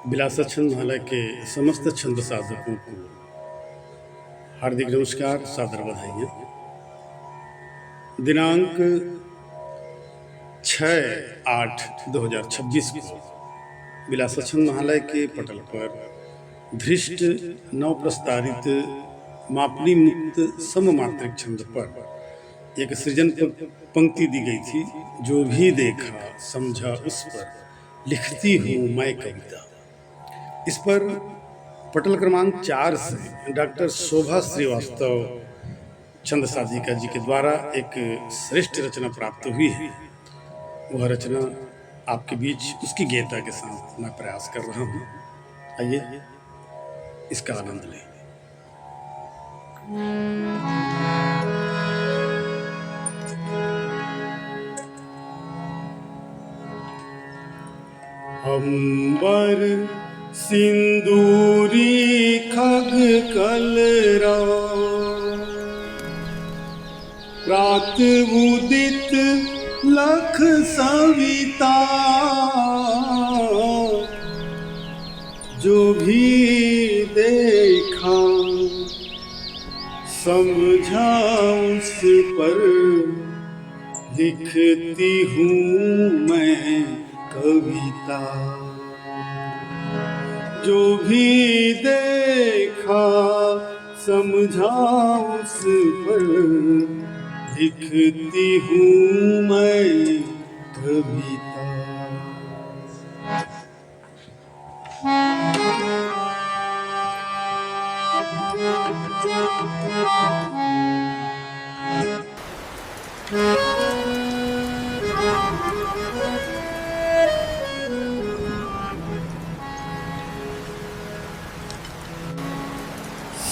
बिलासा छंदमाला के समस्त छंद साधकों को हार्दिक नमस्कार, सादर बधाइयाँ। दिनांक 6/8/2026 को बिलासा छंदमाला के पटल पर धृष्ट नव प्रस्तारित मापनी मुक्त सममात्रिक छंद पर एक सृजन पंक्ति दी गई थी। जो भी देखा समझा उस पर लिखती हूँ मैं कविता। इस पर पटल क्रमांक 4 से डॉक्टर शोभा श्रीवास्तव छंद साधिका जी के द्वारा एक श्रेष्ठ रचना प्राप्त हुई है। वह रचना आपके बीच उसकी गीता के साथ मैं प्रयास कर रहा हूँ। आइए इसका आनंद लें। अंबर सिंदूरी खग कलरा, प्रात उदित लख सविता। जो भी देखा समझा उस पर लिखती हूँ मैं कविता। जो भी देखा समझा उस पर लिखती हूँ मैं कविता।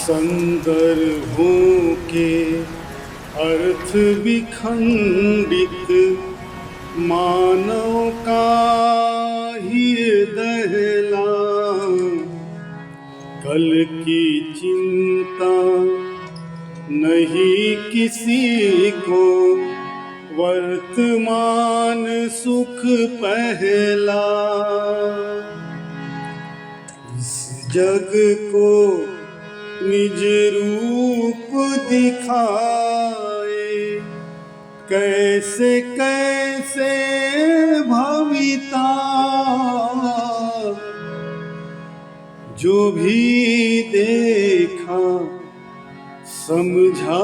संदर्भों के अर्थ विखंडित मानव का ही दहला। कल की चिंता नहीं किसी को, वर्तमान सुख पहला। इस जग को निज रूप दिखाए, कैसे कैसे भविता। जो भी देखा समझा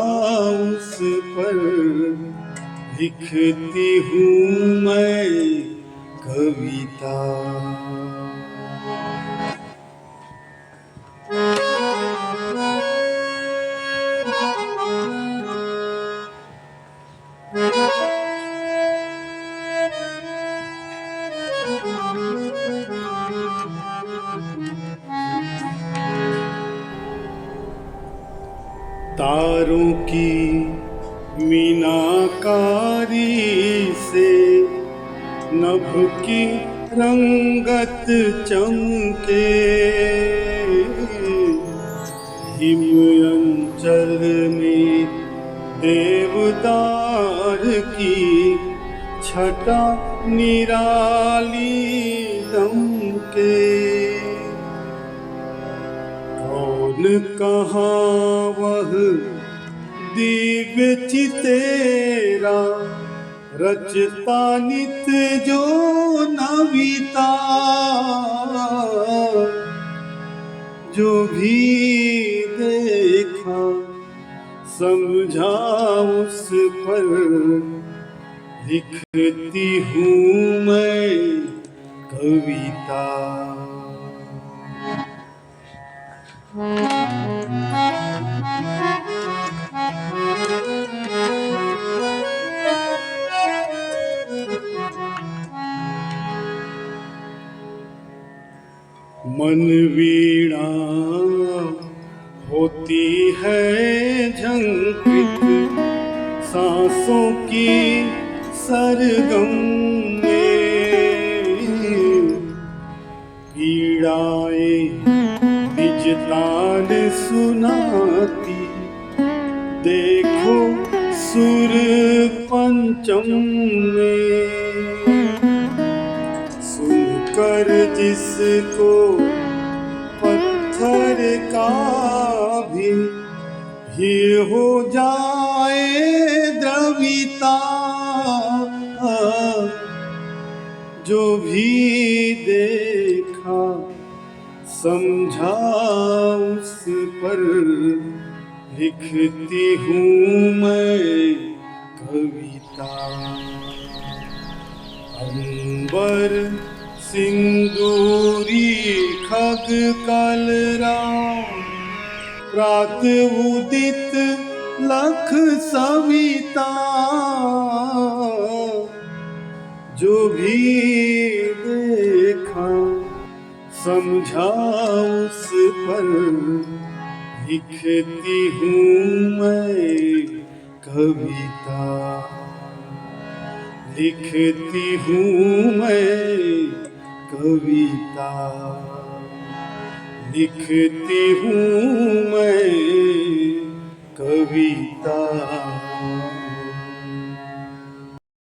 उस पर लिखती हूँ मैं कविता। तारों की मीनाकारी से नभ की रंगत चमके। हिम अंचल में देवदार की छटा निराली दमके। कौन कहाँ वह दिव्य चितेरा, रचता नित जो नविता। जो भी देखा समझा उस पर लिखती हूँ मैं कविता। मन वीणा होती है झंकृत, सांसों की सरगम में। पीड़ाएं निजतान सुनाती, देखो सुर पंचम में। सुन कर जिसको पत्थर का भी ही हो जाए द्रविता, जो भी देखा समझा उस पर लिखती हूँ मैं कविता। अंबर सिंदूरी खग कलरां, प्रात उदित लख सविता, जो भी देखा समझा उस पर लिखती हूँ मैं कविता, लिखती हूँ मैं कविता, लिखती हूँ मैं कविता।